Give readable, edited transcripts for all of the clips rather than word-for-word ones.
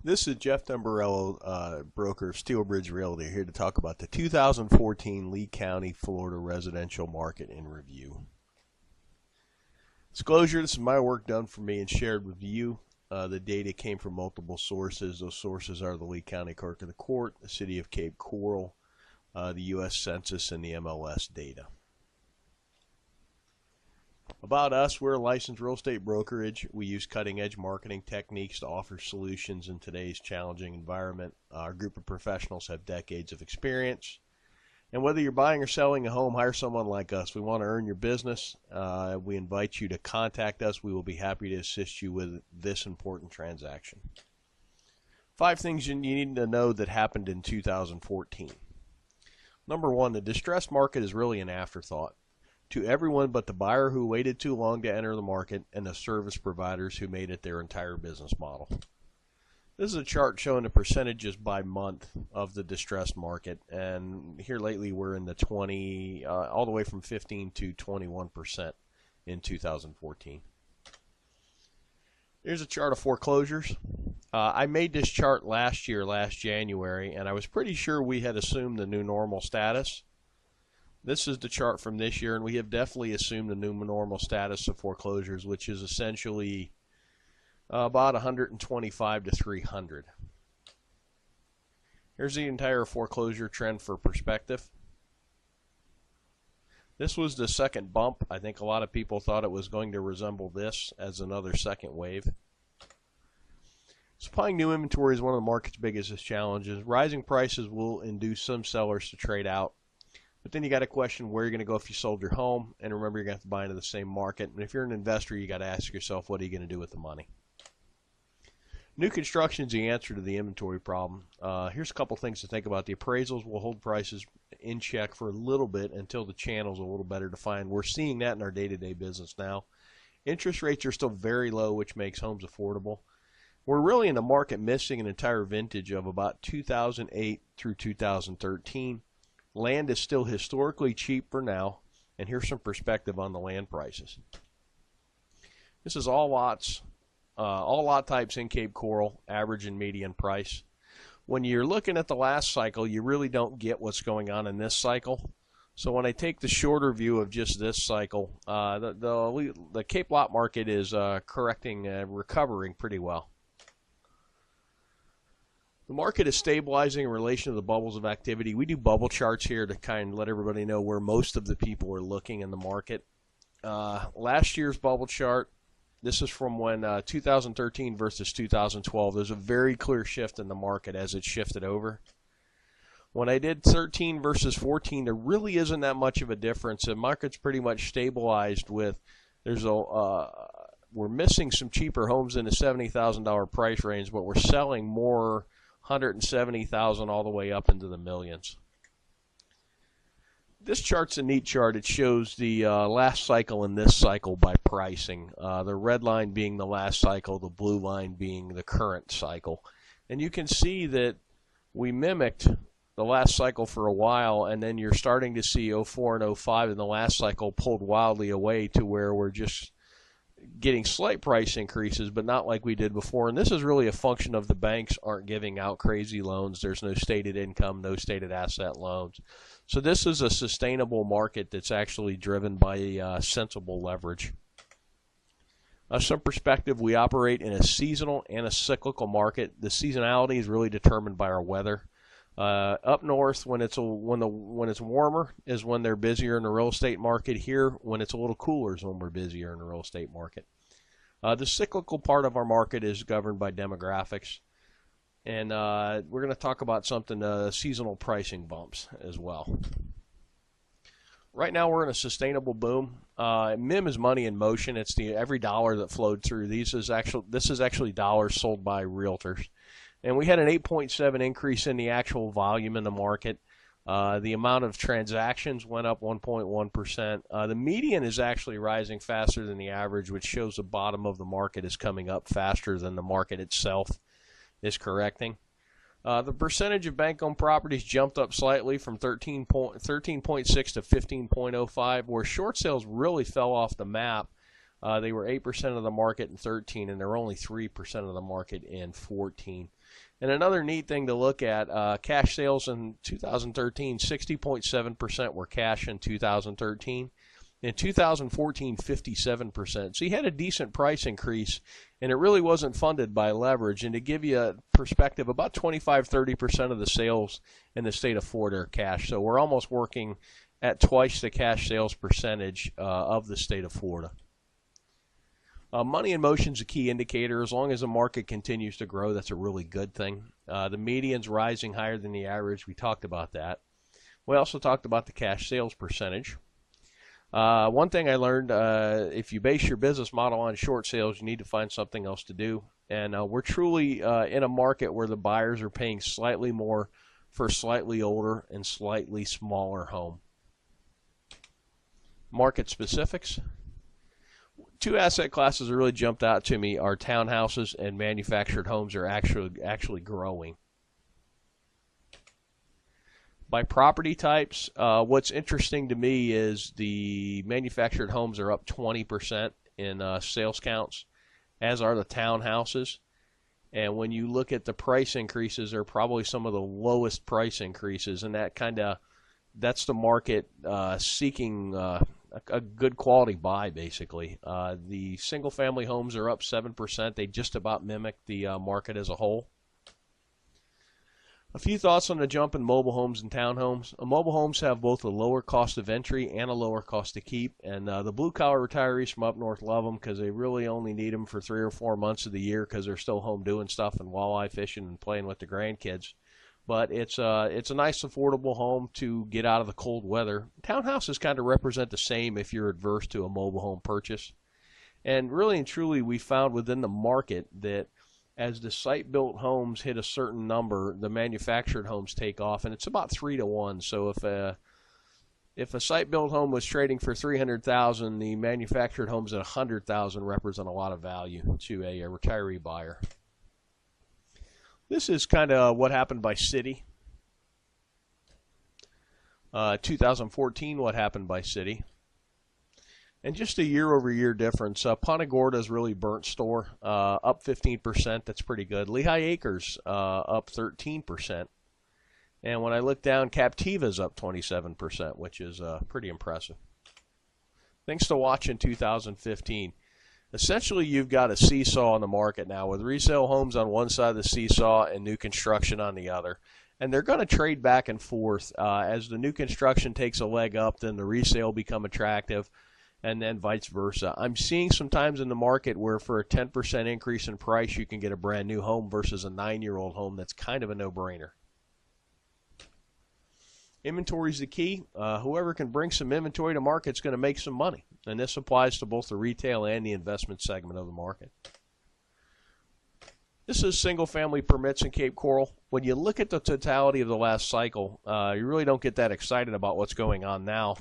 This is Jeff Dumbarello, broker of Steelbridge Realty, here to talk about the 2014 Lee County, Florida residential market in review. Disclosure, this is my work done for me and shared with you. The data came from multiple sources. Those sources are the Lee County Clerk of the Court, the City of Cape Coral, the U.S. Census, and the MLS data. About us, we're a licensed real estate brokerage. We use cutting-edge marketing techniques to offer solutions in today's challenging environment. Our group of professionals have decades of experience. And whether you're buying or selling a home, hire someone like us. We want to earn your business. We invite you to contact us. We will be happy to assist you with this important transaction. 5 things you need to know that happened in 2014. Number 1, the distressed market is really an afterthought to everyone but the buyer who waited too long to enter the market and the service providers who made it their entire business model. This is a chart showing the percentages by month of the distressed market, and here lately we're in the 20, all the way from 15 to 21% in 2014. Here's a chart of foreclosures. I made this chart last January, and I was pretty sure we had assumed the new normal status. This is the chart from this year, and we have definitely assumed the new normal status of foreclosures, which is essentially about 125 to 300. Here's the entire foreclosure trend for perspective. This was the second bump. I think a lot of people thought it was going to resemble this as another second wave. Supplying new inventory is one of the market's biggest challenges. Rising prices will induce some sellers to trade out. But then you got to question where you're going to go if you sold your home, and remember you're going to have to buy into the same market. And if you're an investor, you got to ask yourself, what are you going to do with the money? New construction is the answer to the inventory problem. Here's a couple things to think about. The appraisals will hold prices in check for a little bit until the channel's a little better defined. We're seeing that in our day-to-day business now. Interest rates are still very low, which makes homes affordable. We're really in the market missing an entire vintage of about 2008 through 2013. Land is still historically cheap for now, and here's some perspective on the land prices. This is all lots, all lot types in Cape Coral, average and median price. When you're looking at the last cycle, you really don't get what's going on in this cycle. So when I take the shorter view of just this cycle, the Cape lot market is recovering pretty well. The market is stabilizing in relation to the bubbles of activity. We do bubble charts here to kind of let everybody know where most of the people are looking in the market. Last year's bubble chart, this is from when 2013 versus 2012. There's a very clear shift in the market as it shifted over. When I did 13 versus 14, there really isn't that much of a difference. The market's pretty much stabilized with, we're missing some cheaper homes in the $70,000 price range, but we're selling more 170,000 all the way up into the millions. This chart's a neat chart. It shows the last cycle and this cycle by pricing. The red line being the last cycle, the blue line being the current cycle. And you can see that we mimicked the last cycle for a while, and then you're starting to see 04 and 05 in the last cycle pulled wildly away to where we're just getting slight price increases, but not like we did before. And this is really a function of the banks aren't giving out crazy loans. There's no stated income, no stated asset loans. So this is a sustainable market that's actually driven by sensible leverage. Some perspective, we operate in a seasonal and a cyclical market. The seasonality is really determined by our weather. Up north, when it's warmer, is when they're busier in the real estate market. Here, when it's a little cooler, is when we're busier in the real estate market. The cyclical part of our market is governed by demographics, and we're going to talk about something, seasonal pricing bumps as well. Right now, we're in a sustainable boom. MIM is money in motion. It's every dollar that flowed through. This is actually dollars sold by realtors. And we had an 8.7 increase in the actual volume in the market. The amount of transactions went up 1.1%. The median is actually rising faster than the average, which shows the bottom of the market is coming up faster than the market itself is correcting. The percentage of bank-owned properties jumped up slightly from 13.6 to 15.05, where short sales really fell off the map. They were 8% of the market in 13, and they're only 3% of the market in 14. And another neat thing to look at, cash sales in 2013, 60.7% were cash in 2013. In 2014, 57%. So you had a decent price increase, and it really wasn't funded by leverage. And to give you a perspective, about 25-30% of the sales in the state of Florida are cash. So we're almost working at twice the cash sales percentage of the state of Florida. Money in motion is a key indicator. As long as the market continues to grow, that's a really good thing. The median's rising higher than the average. We talked about that. We also talked about the cash sales percentage. One thing I learned, if you base your business model on short sales, you need to find something else to do. And we're truly in a market where the buyers are paying slightly more for a slightly older and slightly smaller home. Market specifics. Two asset classes that really jumped out to me are townhouses and manufactured homes are actually growing. By property types, what's interesting to me is the manufactured homes are up 20% in sales counts, as are the townhouses. And when you look at the price increases, they're probably some of the lowest price increases, and that's the market seeking a good quality buy, basically. The single-family homes are up 7%. They just about mimic the market as a whole. A few thoughts on the jump in mobile homes and townhomes. Mobile homes have both a lower cost of entry and a lower cost to keep, and the blue-collar retirees from up north love them because they really only need them for 3 or 4 months of the year because they're still home doing stuff and walleye fishing and playing with the grandkids. But it's a nice, affordable home to get out of the cold weather. Townhouses kind of represent the same if you're adverse to a mobile home purchase. And really and truly, we found within the market that as the site-built homes hit a certain number, the manufactured homes take off, and it's about 3 to 1. So if a site-built home was trading for $300,000, the manufactured homes at $100,000 represent a lot of value to a retiree buyer. This is kind of what happened by city. 2014, what happened by city. And just a year-over-year difference. Punta Gorda's really burnt store, up 15%. That's pretty good. Lehigh Acres up 13%. And when I look down, Captiva's up 27%, which is pretty impressive. Things to watch in 2015. Essentially, you've got a seesaw in the market now with resale homes on one side of the seesaw and new construction on the other. And they're going to trade back and forth. As the new construction takes a leg up, then the resale become attractive, and then vice versa. I'm seeing sometimes in the market where for a 10% increase in price, you can get a brand new home versus a 9-year-old home. That's kind of a no-brainer. Inventory is the key. Whoever can bring some inventory to market is going to make some money. And this applies to both the retail and the investment segment of the market. This is single-family permits in Cape Coral. When you look at the totality of the last cycle, you really don't get that excited about what's going on now.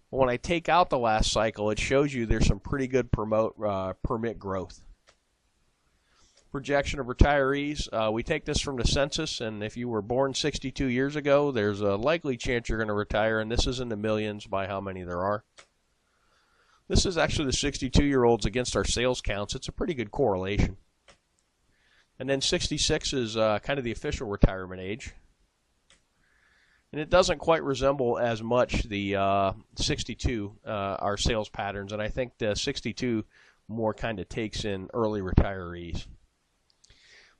But when I take out the last cycle, it shows you there's some pretty good permit growth. Projection of retirees. We take this from the census, and if you were born 62 years ago, there's a likely chance you're going to retire, and this is in the millions by how many there are. This is actually the 62-year-olds against our sales counts. It's a pretty good correlation. And then 66 is kind of the official retirement age. And it doesn't quite resemble as much the 62, our sales patterns, and I think the 62 more kind of takes in early retirees.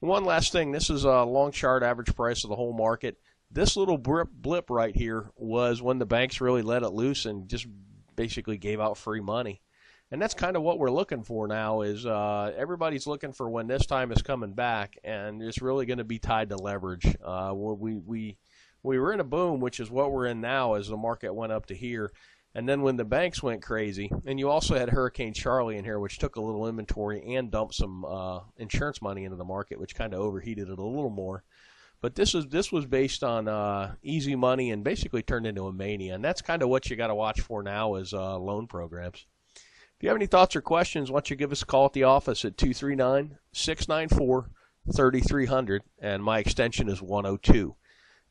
One last thing, this is a long chart average price of the whole market. This little blip right here was when the banks really let it loose and just basically gave out free money. And that's kind of what we're looking for now is everybody's looking for when this time is coming back, and it's really going to be tied to leverage. We were in a boom, which is what we're in now as the market went up to here. And then when the banks went crazy, and you also had Hurricane Charlie in here, which took a little inventory and dumped some insurance money into the market, which kind of overheated it a little more. But this was based on easy money and basically turned into a mania. And that's kind of what you got to watch for now is loan programs. If you have any thoughts or questions, why don't you give us a call at the office at 239-694-3300, and my extension is 102.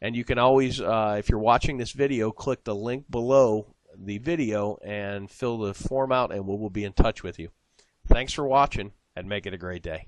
And you can always, if you're watching this video, click the link below the video and fill the form out, and we will be in touch with you. Thanks for watching, and make it a great day.